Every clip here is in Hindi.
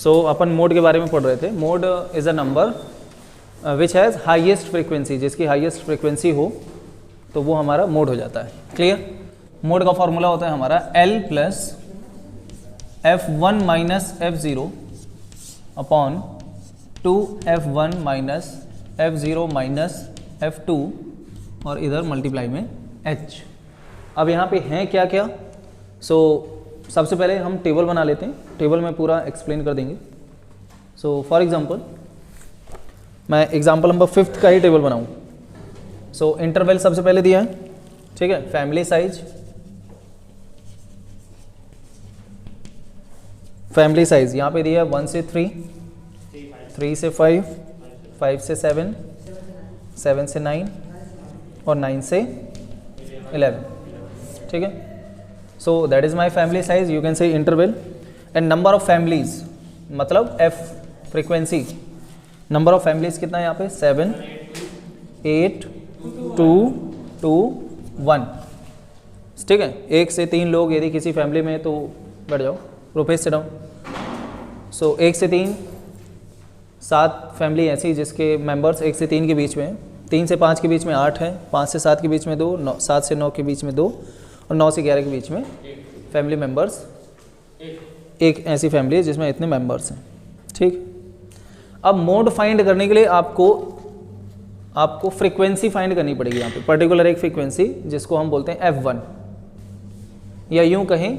सो अपन मोड के बारे में पढ़ रहे थे। Mode is a number which has highest frequency, जिसकी हाईएस्ट फ्रीक्वेंसी हो तो वो हमारा मोड हो जाता है। क्लियर? मोड का फॉर्मूला होता है हमारा L plus F1 minus F0 upon 2F1 minus F0 minus F2 और इधर मल्टीप्लाई में H। अब यहाँ पे हैं क्या क्या? सबसे पहले हम टेबल बना लेते हैं, टेबल में पूरा एक्सप्लेन कर देंगे। फॉर एग्जांपल मैं एग्जांपल नंबर 5 का ही टेबल बनाऊँ। इंटरवल सबसे पहले दिया है, ठीक है। फैमिली साइज यहाँ पे दिया है 1 से 3, 3 से 5, 5 से 7, 7 से 9 और 9 से 11, ठीक है। That is my family size, you can say interval. And number of families मतलब F frequency, number of families कितना है यहाँ पे? 7, 8, 2, 2, 1, ठीक है। 1 से 3 लोग यदि किसी फैमिली में, तो बैठ जाओ रुपेश से डाउन। 1 से 3 7 फैमिली ऐसी जिसके मेंबर्स 1 से 3 के बीच में है, 3 से 5 के बीच में 8 है, 5 से 7 के बीच में 2, 7 से 9 के बीच में 2 और 9 से 11 के बीच में फैमिली मेंबर्स। एक ऐसी फैमिली है जिसमें इतने मेंबर्स हैं, ठीक। अब मोड फाइंड करने के लिए आपको फ्रीक्वेंसी फाइंड करनी पड़ेगी यहाँ पे, पर्टिकुलर एक फ्रीक्वेंसी जिसको हम बोलते हैं F1, या यूं कहें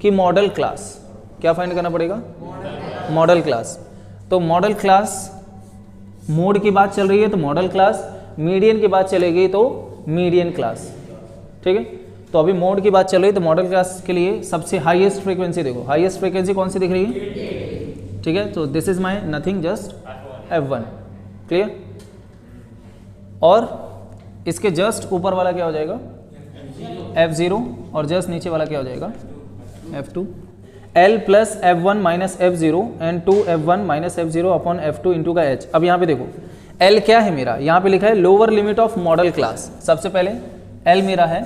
कि मॉडल क्लास। क्या फाइंड करना पड़ेगा? Model class. तो मॉडल क्लास, मोड की बात चल रही है तो मॉडल क्लास, मीडियन की बात चलेगी तो मीडियन क्लास, ठीक है। तो अभी मोड की बात चल रही है तो मॉडल क्लास के लिए सबसे हाईएस्ट फ्रीक्वेंसी देखो, हाईएस्ट फ्रीक्वेंसी कौन सी दिख रही है? ठीक है, तो this is my nothing just F1, clear. और इसके जस्ट ऊपर वाला क्या हो जाएगा? F0 और जस्ट नीचे वाला क्या हो जाएगा? F2। L plus F1 minus F0 and 2F1 minus F0 upon F2 into का H। अब यहाँ पे देखो L क्या है मेरा? यहाँ पे लिखा है lower limit of model class. सबसे पहले L मेरा है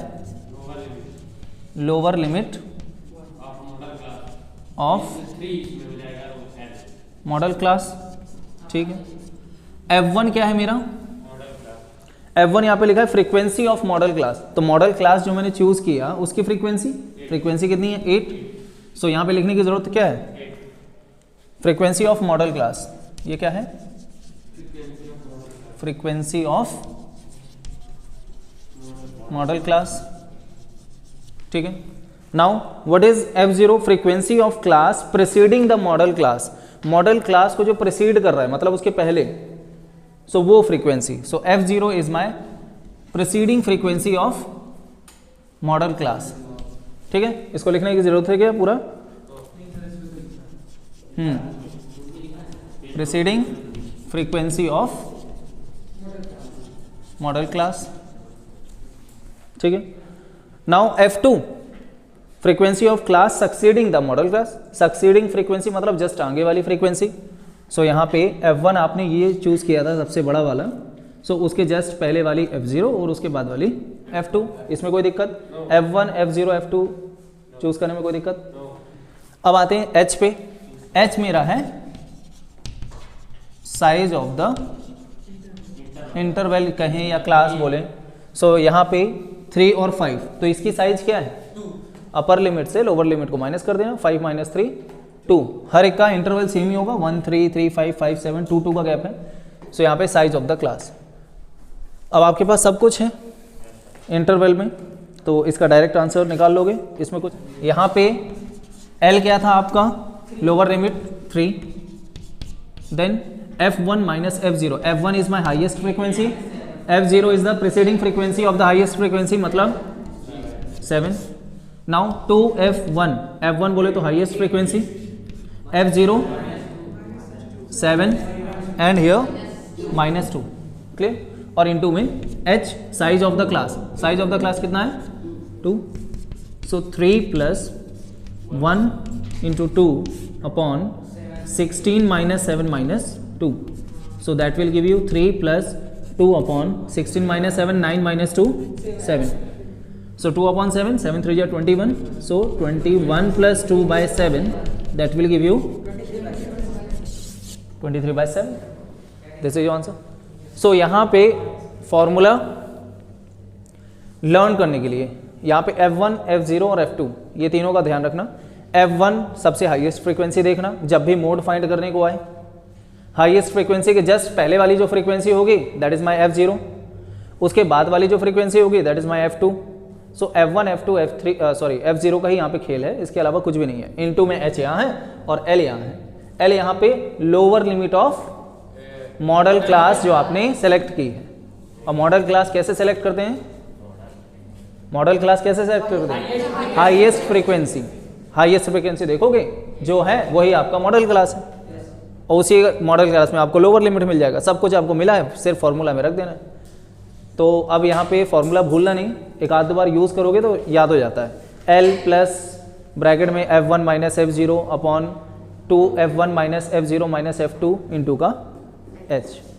lower limit of model class, ठीक है। F1 क्या है मेरा? F1 यहाँ पे लिखा है फ्रीक्वेंसी ऑफ मॉडल क्लास। तो मॉडल क्लास जो मैंने चूज किया उसकी फ्रीक्वेंसी कितनी है? 8। यहाँ पे लिखने की जरूरत क्या है? Frequency of model class. ये क्या है? फ्रीक्वेंसी ऑफ मॉडल क्लास, ठीक है। Now what is F0? Frequency of class preceding the model class. Model class को जो प्रीसीड कर रहा है मतलब उसके पहले, वो frequency. F0 is my preceding frequency of model class, ठीक है। इसको लिखने की जरूरत है क्या पूरा? Preceding frequency of model class, ठीक है। Now F2 frequency of class succeeding the model class. Succeeding frequency मतलब जस्ट आगे वाली फ्रीक्वेंसी। यहाँ पे F1 आपने ये चूज किया था सबसे बड़ा वाला, उसके जस्ट पहले वाली F0 और उसके बाद वाली F2। इसमें कोई दिक्कत? F1 F0 F2 चूज करने में कोई दिक्कत? अब आते हैं H पे। H मेरा है साइज ऑफ द इंटरवल कहें या क्लास बोलें। यहाँ पे 3 और 5, तो इसकी साइज क्या है? अपर लिमिट से लोअर लिमिट को माइनस कर देना, 5 माइनस 3 2। हर एक का इंटरवल सेम ही होगा, 1 3 3 5 5 7 2 2 का गैप है। यहाँ पे साइज ऑफ द क्लास। अब आपके पास सब कुछ है इंटरवल में, तो इसका डायरेक्ट आंसर निकाल लोगे। इसमें कुछ यहाँ पे L क्या था आपका? Lower limit 3, then F1 minus F0। F1 is my highest frequency, F0 is the preceding frequency of the highest frequency मतलब 7। नाउ 2F1, F1 बोले तो highest frequency, F0 7 and here minus 2, clear. और इनटू में H size of the class. Size of the class कितना है? 2। 3 plus 1 into 2 upon 16 minus 7 minus 2। That will give you 3 plus 2 upon 16 minus 7, 9 minus 2 7। 2 upon 7, 7 3 21. 21 plus 2 by 7, that will give you 23/7, this is your answer. So यहाँ पे फॉर्मूला लर्न करने के लिए यहाँ पे F1, F0 और F2 ये तीनों का ध्यान रखना। F1 सबसे हाईएस्ट फ्रीक्वेंसी देखना जब भी मोड फाइंड करने को आए, हाईएस्ट फ्रीक्वेंसी के जस्ट पहले वाली जो फ्रीक्वेंसी होगी दैट इज माय F0, उसके बाद वाली जो फ्रीक्वेंसी होगी that is my F2। So F1, F2, F0 का ही यहाँ पे खेल है, इसके अलावा कुछ भी नहीं है। इनटू में H यहाँ है और L यहाँ है। L यहाँ पे lower limit of model class जो आपने सेलेक्ट की है। और मॉडल क्लास कैसे सेलेक्ट करते हैं? मॉडल क्लास कैसे सेलेक्ट करते हैं? हाईएस्ट फ्रीक्वेंसी, हाईएस्ट फ्रीक्वेंसी देखोगे जो है वही आपका मॉडल क्लास है, और उसी मॉडल क्लास में आपको लोअर लिमिट मिल जाएगा। सब कुछ आपको मिला है, सिर्फ फॉर्मूला में रख देना है। तो अब यहाँ पे फॉर्मूला भूलना नहीं, एक आध बार यूज़ करोगे तो याद हो जाता है। L प्लस ब्रैकेट में F1 minus F0 upon 2 F1 minus F0 minus F2 into का H।